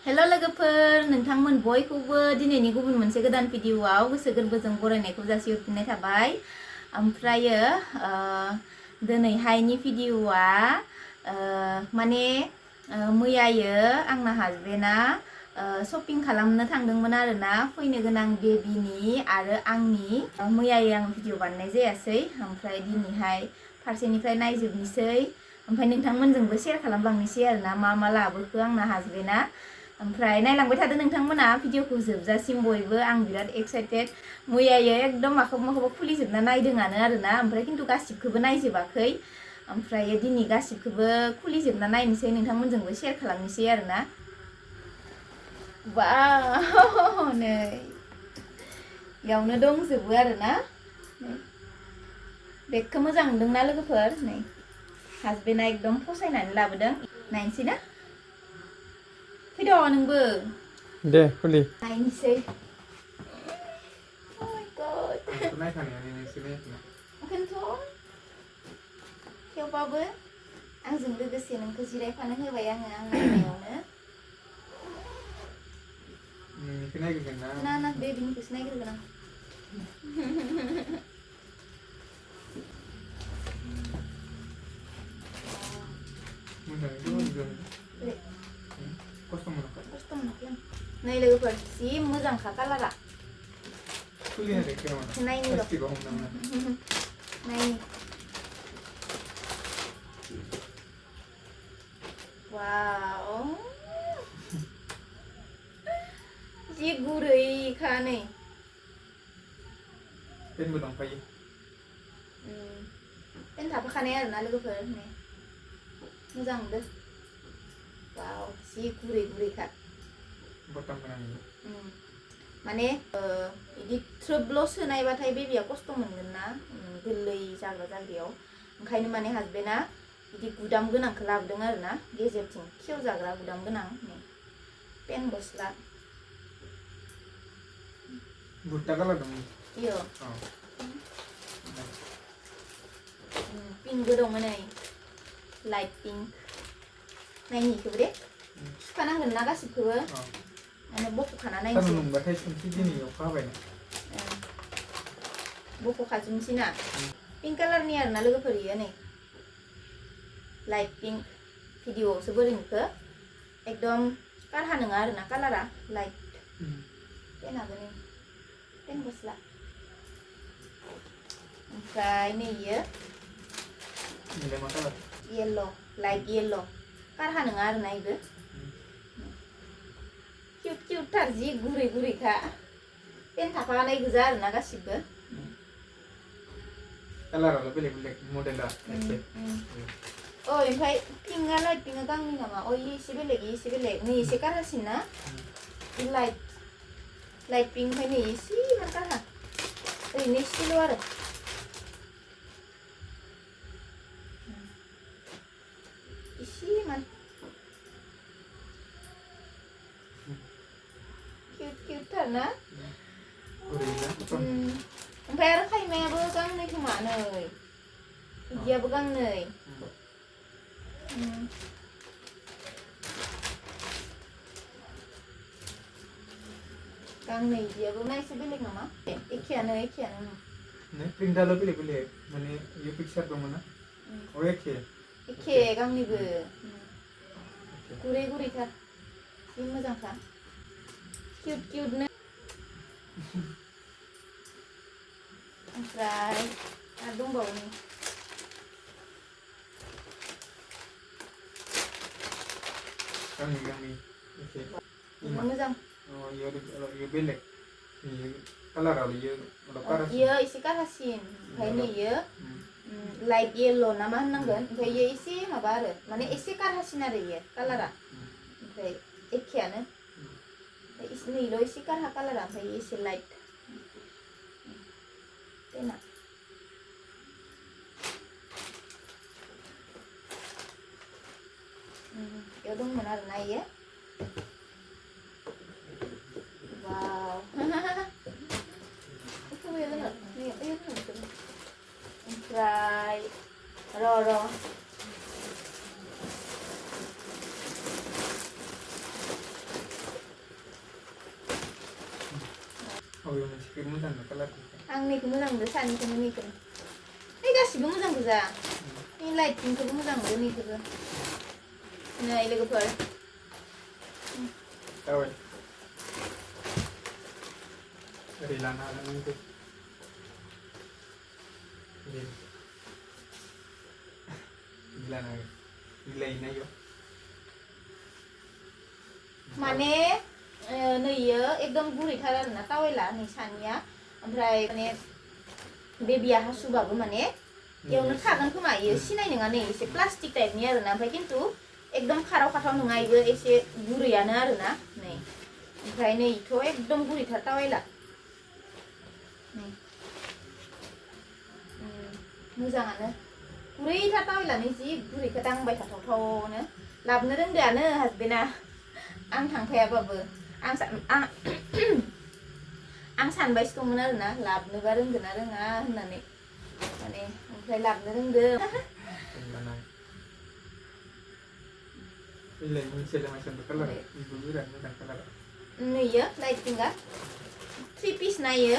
हेल' लोगोफोर नोंथांमोन बयखौबो दिनैनि गुबुन मोनसे गोदान भिडिअआव गोसो गोरबोजों बरायनायखौ जासिहरफिननाय थाबाय। ओमफ्रायो दिनैहायनि भिडिअआ माने मैयायो आंना हासबेन्डआ शपिं खालामनो थांदोंमोन आरोना फैनो गोनां बेबिनि आरो आंनि मैयायो आं भिडिअ बानायनाय जायासै। ओमफ्राय दिनैहाय फारसेनिफ्राय नायजोबनोसै ओमफ्राय नोंथांमोनजोंबो शेयार खालामलांनोसै आरोना मा लाबोखो आंना हासबेन्डआ। ओमफ्राय नायलांबाय थादो नोंथांमोना भिडिअखौ जोबजासिम बयबो आं बिराद एक्साइटेड। मैयायो एकदम माखौबा खुलिजोबना नायदोंआनो आरोना ओमफ्राय खिन्थु गासिबखौबो नायजोबाखै। ओमफ्राय दिनै गासिबखौबो खुलिजोबना नायनोसै नोंथांमोनजोंबो शेयार खालामनोसै आरोना। वाव नै बेयावनो दंजोबो आरोना। बेगखौ मोजां नुदोंना लोगोफोर? नै हासबेन्डआ एकदम फसायनानै लाबोदों। नायनोसै ना? फैद' नोंबो दे खुलि नायनोसै। ओंखायनोथ' थेवबाबो आंजों लोगोसे नोंखौ जिरायफानो होबाय आङो आं नायनायावनो। ना बेबिनिखौसो नायग्रोगोन आं। खस्थ' मोनाखै आं। नै लोगोफोर जि मोजांखा कालारा। नायनि र' नायनि। वाव जि गुरैखा नै। पेनबो दंफायो। पेन थाफाखानाय आरोना लोगोफोर नै मोजां नुदो। वाव जि गुरैखा। बटम गोनां माने बिदि थ्रोबल' सोनायबाथाय बेबिया खस्थ' मोनगोन ना गोरलै जाग्रा जायगायाव। ओंखायनो माने हासबेन्डआ बिदि गुदाम गोनांखौ लाबोदों आरोना गेजेरथिं खेवजाग्रा गुदाम गोनां पेन गस्ला। बुट्टा कालार दं इयो पिंकबो दङ नै लाइट पिंक। नायनि इखौबो दे सुखानांगोन ना गासिबखौबो माने बख'खाना नायनोसै। नंबाथाय सोंथि दिनै अखा हाबायना बख'खाजोबनोसै ना। पिंक कालारनि आरोना लोगोफोर इयो नै लाइट पिंक। भिडिअआवसो बोरै नुखो एकदम कारहा नङा आरोना कालारा लाइट। पेनाबो नै पेन गस्ला। ओमफ्राय नै इयो येल्ल' लाइट येल्ल' कारहा नङा आरोना इबो किउटथार जि गुरैखा। पेन थाफानाय गोजा आरोना गासिबो। कालाराल' बेलेग मडेला एसे। ओमफ्राय पिंकआ लाइट पिंकआ गांनै नामा? इयो एसे बेलेग इयो एसे बेलेग। नै एसे कारहासिन ना लाइट पिंक ओमफ्राय नै एसे इमान कारहा ओरैनो एसेल' आरो। इसेमान किउटथार ना? ओमफ्राय आरो खायमायाबो गांनै खोमा नै बिदियाबो गांनै। गांनै बिदियाबो ना एसे बेलेग नामा? एखेयानो। प्रिन्टाल' बेलेग माने इयो पिक्सार दंमोन ना एखे गांनैबो गुरैथार जि मोजांखा किउटनो। ओमफ्राय आरो दंबावो नै गांनै एखे मोजां। इयो बेलेग कालाराव इयो एसे कारहासिन ओमफ्राय नै इयो लाइट येल्ल' ना मा होननांगोन। ओमफ्राय इयो एसे माबा आरो माने एसे कारहासिन आरो इयो कालारा। ओमफ्राय एखेयानो नैल' एसे कारहा कालारा ओमफ्राय एसे लाइट पेना। बेयाव दंमोन आरोना इयो। वाव ओमफ्राय र' अबे मोनसेखौ मोजां नुयो कालारखौ आंनिखौ मोजां मोनदो सानैखौनो निखौ ओइ गासिबो मोजां गोजा नै लाइट पिंकखौबो मोजां मोनदो निखौबो नै लोगोफोर जाबाय ओरै लानो हागोन नों दे बिदि लानो हागोन बिलायनो नायो माने नैयो एकदम गुरैथार आरोना टावेला नै सानिया ओमफ्राय माने बेबिया हासुबाबो माने एवनो थागोन खोमा इयो सिनाय नङा नै एसे प्लास्टिक टाइपनि आरोना ओमफ्राय खिन्थु एकदम खाराव खाथाव नङा इयो एसे गुरैयानो आरोना नै ओमफ्राय नैथ' एकदम गुरैथार टावेला नै मोजाङानो गुरैथार टावेलानो जि गुरैखौ दांबाय थाथावथावनो लाबोनो रोंदोआनो हासबेन्डआ आं थांफायाबाबो आं सानबायसो दंमोन आरोना लाबोनोबा रोंगोन ना रोङा होननानै माने ओमफ्राय लाबोनो रोंदो बिलाय मोनसेलाय मानसियानो कालार बेबो बिराद मोजां कालार नैयो लाइट पिंकआ 3 पिस नायो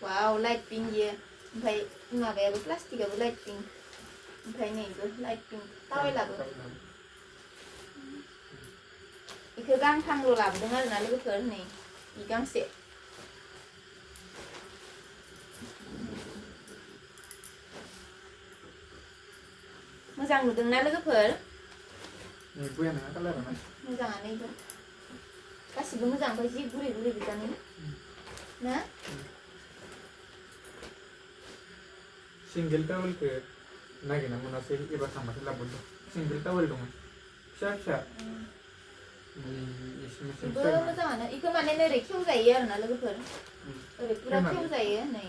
वाव लाइट पिंक इयो ओमफ्राय माबायाबो प्लास्टिकआबो लाइट पिंक ओमफ्राय नैबो लाइट पिंक टावेलाबो इखौ गांथामल' लाबोदों आरोना लोगोफोर नै इ गांसे मोजां नुदोंना लोगोफोर बया नङा कालारानो मोजाङानो इबो गासिबो मोजां ओमफ्राय जि गुरै गुरै गोजानि ना सिंगेल टावेलखौ नागिरना मोनासै एबार थांबासो लाबोदों सिंगेल टावेल दंमोन फिसा फिसा इबो मोजाङानो इखौ माने नोरै खेवजायो आरोना लोगोफोर ओरै पुरा खेवजायो नै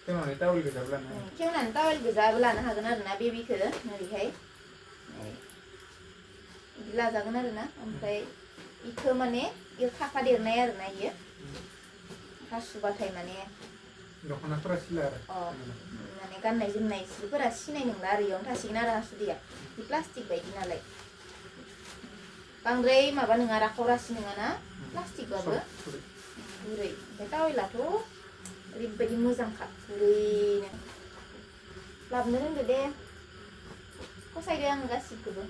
खेवनानै टावेल गोजाबो लानो हायो खेवनानै टावेल गोजाबो लानो हागोन आरोना बेबिखौ नोरैहाय बिदि लाजागोन आरोना ओमफ्राय इखौ माने इयो थाफादेरनाय आरोना इयो हासुबाथाय माने दख'नाफोरा सिला आरो माने गाननाय जोमनाय जिफोरा सिनाय नंला आरो इयावनो थासिगोन आरो हासुदैया बे प्लास्टिक बायदि नालाय बांद्राय माबा नङा राखाव रासि नङाना प्लास्टिकबाबो गुरै ओमफ्राय टावेलाथ' ओरैबायदि मोजांखा गुरैनो लाबोनो रोंदो दे फसायदो आङो गासिबखौबो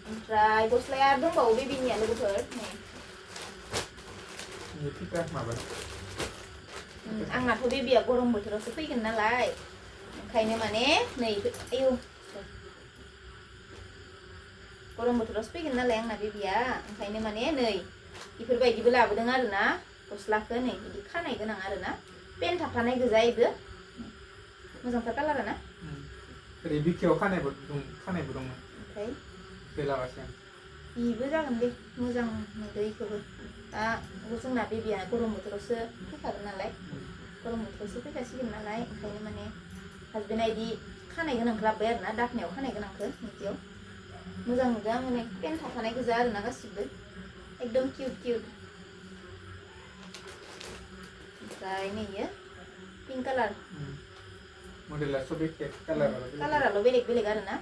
ओमफ्राय गस्लाया दंबावो बेबिनिया लोगोफोर नै फिथा माबा आंनाथ' बेबिया गरम बोथोरावसो फैगोन नालाय ओंखायनो माने नै आयौ गरम बोथोरावसो फैगोन नालाय आंना बेबिया ओंखायनो माने नै इफोरबायदिबो लाबोदों आरोना गस्लाखौ नै बिदि खानाय गोनां आरोना पेन्ट थाफानाय गोजा इबो मोजांथार कालारा ना ओरै बिखायाव खानायबो दंमोन ओमफ्राय बेलाबासो इबो जागोन दे मोजां नुदो इखौबो दा जोंना बेबिया गरम बोथोरावसो फैखागोन नालाय गरम बोथोरावसो फैखासिगोन नालाय ओंखायनो माने हासबेन्डआ इदि खानाय गोनांखौ लाबोबाय आरोना दाखनायाव खानाय गोनांखौ बिदियाव मोजां नुदों आं माने पेन्ट थाफानाय गोजा आरोना गासिबो एकदम किउट किउट ओमफ्राय नैयो पिंक कालार मडेला सब एखे कालाराल' बेलेग बेलेग आरोना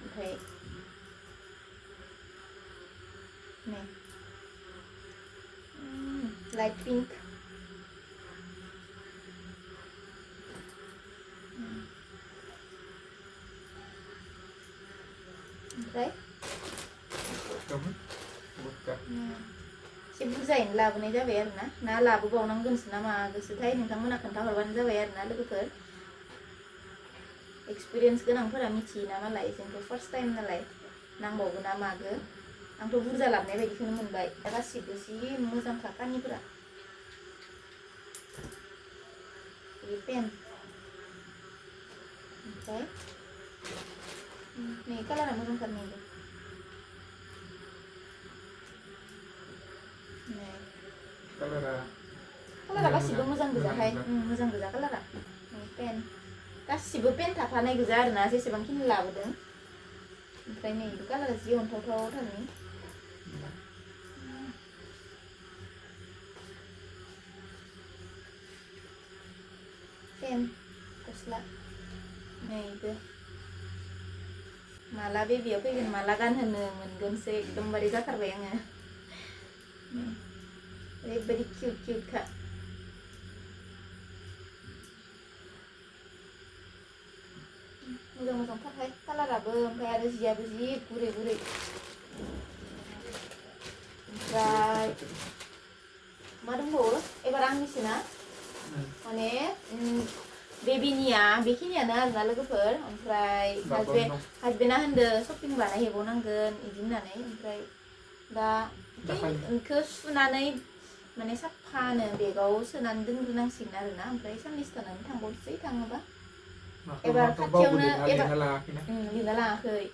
ओमफ्राय नै लाइट पिंक ओमफ्राय एसे बुरजायैनो लाबोनाय जाबाय आरोना ना लाबोबावनांगोनसो ना मागोसोथाय नोंथांमोना खोन्थाहरबानो जाबाय आरोना लोगोफोर एक्सपिरियेन्स गोनांफोरा मिथियो ना मालाय जोंथ' फार्स्ट टाइम नालाय नांबावगोन ना मागो आंथ' बुरजा लाबोनाय बायदिखौनो मोनबाय दा गासिबो जि मोजांखा कानिफोरा बे पेन ओमफ्राय नै कालारा मोजांथार नैबो कालारा गासिबो मोजां गोजाहाय मोजां गोजा कालारा पेन गासिबो पेन थाफानाय गोजा आरोना जेसेबांखिनि लाबोदों ओमफ्राय नै बे कालारा जि अन्थावथावथारनि पेन गस्ला नैबो माला बेबिया फैगोन माला गानहोनो मोनगोनसो एकदमबारे जाथारबाय आङो ओरैबायदि किउट किउटखा मोजां मोजां थारहाय कालाराबो ओमफ्राय आरो जियाबो जि गुरै गुरै ओमफ्राय मा दंबावो एबार आंनिसो ना माने बेबिनिया बेखिनियानो आरोना लोगोफोर ओमफ्राय हासबेन्डआ होनदो शपिं बानायहैबावनांगोन बिदि होननानै ओमफ्राय दा इखौ सुनानै माने साफानो बेगाव सोनानै दोनग्रोनांसिगोन आरोना ओमफ्राय साननैसो थानानै थांबावनोसै थाङोबा एबार खाथियावनो लिरना लाङाखै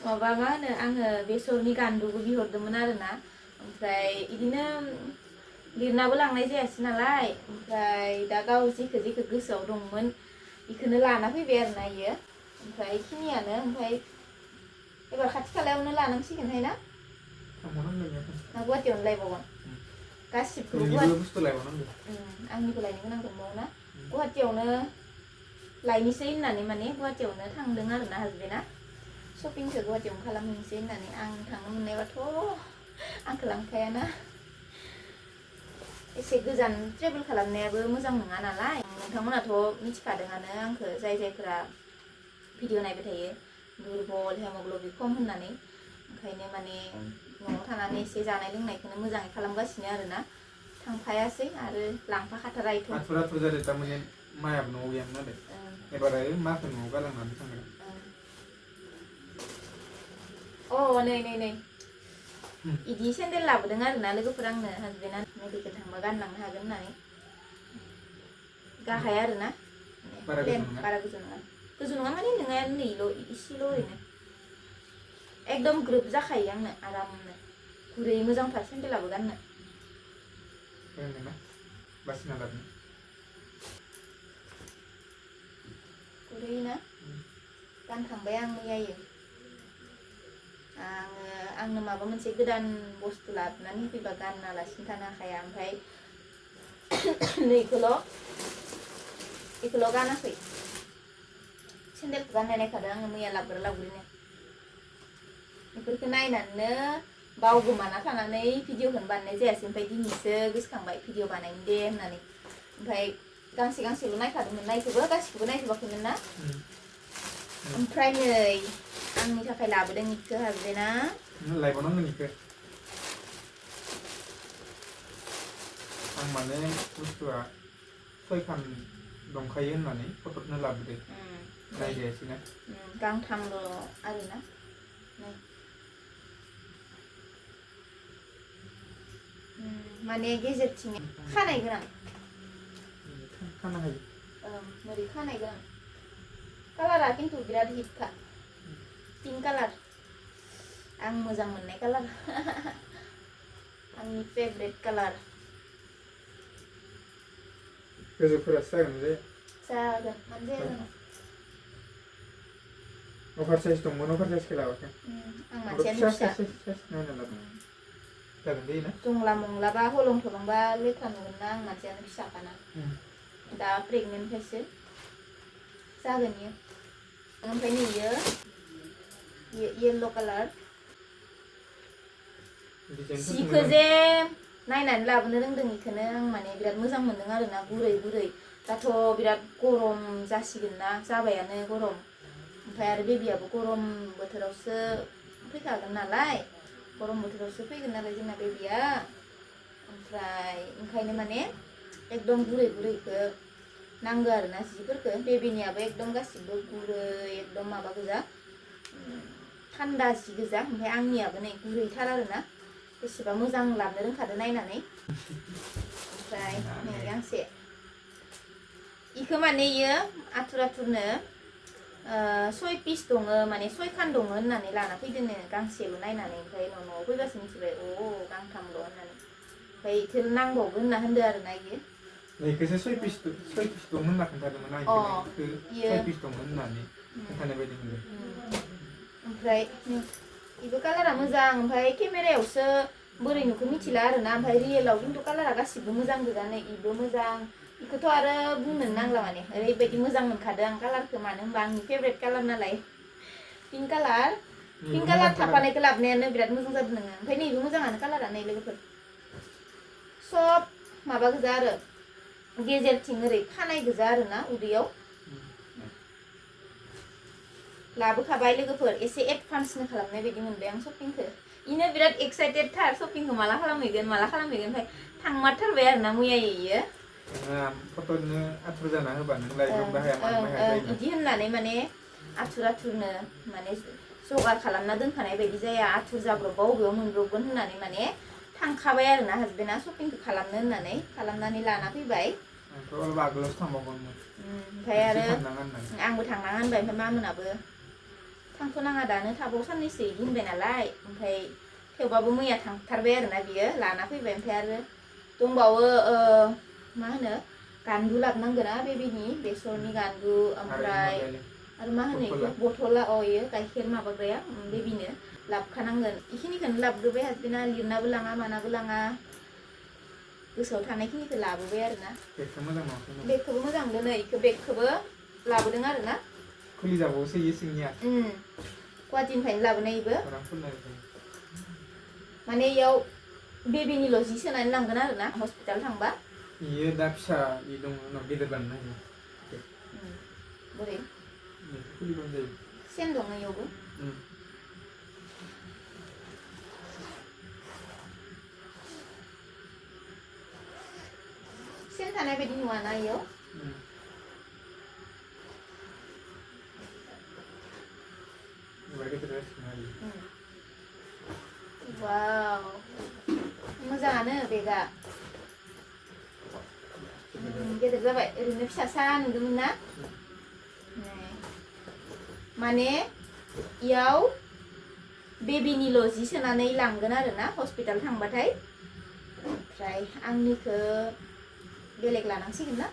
माबा मा होनो आङो बेसरनि गान्दुबो बिहरदोंमोन आरोना ओमफ्राय बिदिनो लिरनाबो लांनाय जायासै नालाय ओमफ्राय दा गाव जेखो गोसोआव दंमोन बेखौनो लाना फैबाय आरोना इयो ओमफ्राय इखिनियानो ओमफ्राय एबार खाथि खालायावनो लानांसिगोनहाय ना गुवाहाटियावनो लायबावगोन गासिबखौबो आंनिबो लायनो गोनां दंबावो ना गुवाहाटियावनो लायनोसै होननानै माने गुवाहाटियावनो थांदों आरोना हासबेन्डआ शपिंखौ गुवाहाटियावनो खालामहैनोसै होननानै आं थांनो मोननायबाथ' आंखौ लांखायाना एसे गोजान ट्रेभेल खालामनायाबो मोजां नङा नालाय नोंथांमोनाथ' मिथिखादोंआनो आंखौ जायफोरा भिडिअ नायबाय थायो दुरबल हेमग्ल'बिन खम होननानै ओंखायनो माने न'आव थानानै एसे जानाय लोंनायखौनो मोजाङै खालामगासिनो आरोना थांफायासै आरो लांफाखाथारा इथ' आथुर जादों थारमाने मायाबो न'आव गैयामोन नालाय एबार माखौ न'आव गालांनानै थांगोन नै इदि सेन्देल लाबोदों आरोना लोगोफोर आंनो हासबेन्डआ मेडिकेल थांबा गानलांनो हागोन होननानै गाहाय आरोना बारा गोजौ नङा माने नोंहा नैल' इसेल' ओरैनो एकदम ग्रोब जाखायो आंनो आरामनो गुरै मोजांथार सेन्देलाबो गाननो गुरै ना गानखांबाय आं मैयायो आंनो माबा मोनसे गोदान बुस्थु लाबोनानै होफैबा गानालासिनो थानो हाखाया ओमफ्राय इखौल' गानाखै सेन्देलखौ गाननाय नायखादों आङो मैया लाबग्रिनो बेफोरखौ नायनानैनो बावगोमाना थानानै भिडिअखौनो बानायनाय जायासै ओमफ्राय दिनैसो गोसोखांबाय भिडिअ बानायनो दे होननानै ओमफ्राय गांसेल' नायखादोंमोन नायखौबो गासिखौबो नायजोबाखैमोन ना ओमफ्राय नै आंनि थाखाय लाबोदों इखौ हासबेन्डआ लायबावनांगोन इखौ आं माने बुस्थुआ 6 खान दंखायो होननानै फटकनो लाबोदों नायजायासैना गांथामल' आरोना माने गेजेरथिं खानाय गोनां खानो हायो मोरै खानाय गोनां कालारा खिन्थु बिराद हिटखा पिंक कालार आं मोजां मोननाय कालार आंनि फेभरेट कालार गोजौफोरासो जागोन मानो जाया जानो अभार साइज दंमोन अभार साइजखौ लाबोखै आं मानसियानो फिसा जागोन दे ना जंला मंलाबा हलं थलंबा लेथ्रा नुगोन ना आं मानसियानो फिसाखाना दा प्रेगनेन्टखायसो जागोन इयो ओमफ्राय नै येल्ल' कालार सिखौ जे नायनानै लाबोनो रोंदों इखौनो आं माने बिराद मोजां मोन्दों आरोना गुरै दाथ' बिराद गरम जासिगोन ना जाबायानो गरम ओमफ्राय आरो बेबियाबो गरम बोथोरावसो फैखागोन नालाय गरम बोथोरावसो फैगोन नालाय जोंना बेबिया ओमफ्राय ओंखायनो माने एकदम गुरैखौ नांगौ आरोना जिफोरखौ बेबिनियाबो एकदम गासिबो गुरै एकदम माबा गोजा थान्दा जि गोजा ओमफ्राय आंनियाबो नै गुरैथार आरोना बेसेबा मोजां लाबोनो रोंखादों नायनानै ओमफ्राय नै गांसे इखौ माने इयो आथुरनो 6 पिस दङ माने 6 खान दङ होननानै लाना फैदोंनो गांसेल' नायनानै ओमफ्राय न'आव फैबासो मिथिबाय गांथामल' होननानै ओमफ्राय इखौ नांबावगोन होनना होनदो आरोना इयो इखौसो 6 पिस दंमोन होनना खोन्थादोंमोन आं 6 पिस दंमोन होननानै खोन्थानाय बायदि मोनदों ओमफ्राय इबो कालारा मोजां ओमफ्राय केमेरायावसो बोरै नुखो मिथिला आरोना ओमफ्राय रियेलाव खिन्थु कालारा गासिबो मोजां गोजा नै इबो मोजां इखौथ' आरो बुंनो नांला माने ओरैबायदि मोजां मोनखादों आं कालारखौ मानो होनबा आंनि फेभरेट कालार नालाय पिंक कालार पिंक कालार थाफानायखौ लाबोनायानो बिराद मोजां जादों नोङो ओमफ्राय नैबे मोजाङानो कालारा नै लोगोफोर सब माबा गोजा आरो गेजेरथिं ओरै खानाय गोजा आरोना उदैयाव लाबोखाबाय लोगोफोर एसे एडभान्सनो खालामनाय बायदि मोनबाय आं शपिंखौ इनो बिराद एक्साइटेड थार शपिंखौ माला खालामहैगोन ओमफ्राय थांमारथारबाय आरोना मैयायो इयो फट'नो आथुर जाना होबा नों लायब्रबनो हाया मानो हाया जायो इदि होननानै माने आथुरनो माने जगार खालामना दोनखानाय बायदि जाया आथुर जाब्रबबा बबेयाव मोनब्रबगोन होननानै माने थांखाबाय आरोना हाजबेन्डआ शपिंखौ खालामनो होननानै खालामनानै लाना फैबाय आंथ' आगोलावसो थांबावगौमोन ओमफ्राय आरो आंबो थांनाङा होनबाय ओमफ्राय मामोनाबो थांथ'नाङा दानो थाबाव साननैसो इदि होनबाय नालाय ओमफ्राय थेवबाबो मैया थांथारबाय आरोना बियो लाना फैबाय ओमफ्राय आरो दंबावो मा होनो गान्दु लाबोनांगोना बेबिनि बेसरनि गान्दु ओमफ्राय आरो मा होनो इखौ बथला इयो गाइखेर माबाग्राया बेबिनो लाबोखानांगोन इखिनिखौनो लाबोग्रोबाय हाजबेन्डआ लिरनाबो लाङा मानाबो लाङा गोसोआव थानायखिनिखौ लाबोबाय आरोना बेगखौबो मोजां मोनदों नै इखौ बेगखौबो लाबोदों आरोना खुलि जाबावोसो इयो सिंनिया गुवाहाटीनिफ्रायनो लाबोनाय इबो माने इयाव बेबिनिल' जि सोनानै लांगोन आरोना हस्पिटाल थांबा इयो दा फिसा इ दङ उनाव गेदेर बानायनो हायो बोरै खुलिबानो जायो सेन दङ इयावबो सेन थानाय बायदि नुवाना इयाव वाव मोजाङानो बेगा गेदेर जाबाय ओरैनो फिसासा नुदोंमोन ना माने इयाव बेबिनिल' जि सोनानै लांगोन आरोना हस्पिटाल थांबाथाय ओमफ्राय आंनिखौ बेलेग लानांसिगोन ना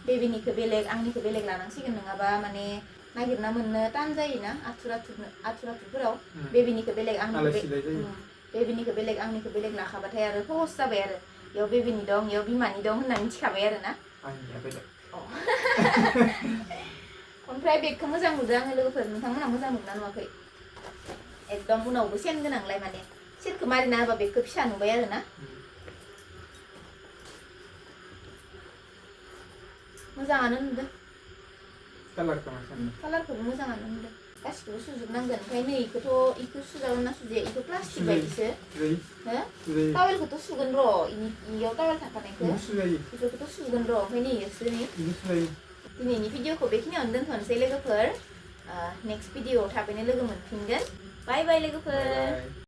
बेबिनिखौ बेलेग आंनिखौ बेलेग लानांसिगोन नङाबा माने नागिरना मोननो टान जायोना आथुरफोराव बेबिनिखौ बेलेग बेबिनिखौ बेलेग आंनिखौ बेलेग लाखाबाथाय आरो सहस जाबाय आरो इयाव बेबिनि दं इयाव बिमानि दं होननानै मिथिखाबाय आरोना ओमफ्राय बेगखौ मोजां नुदों आङो लोगोफोर नोंथांमोना मोजां नुदोंना नुवाखै एकदम उनावबो सेन गोनांलाय माने सेनखौ मारिना होबा बेगखौ फिसा नुबाय आरोना मोजाङानो नुदों कालारखौबो मोजाङानो नुदों गासिखौबो सुजोबनांगोन ओमफ्राय नै इखौ सुजागोन ना सुजाया इखौ प्लास्टिक बायदिसो टावेलखौथ' सुगोन र' इयाव टावेल थाखानायखौ बेफोरखौथ' सुगोन र' ओमफ्राय नै इयोसो नै दिनैनि भिडिअखौ बेखिनियावनो दोनथ'नोसै लोगोफोर नेक्स्ट भिडिअआव थाबैनो लोगो मोनफिनगोन बाय बाय लोगोफोर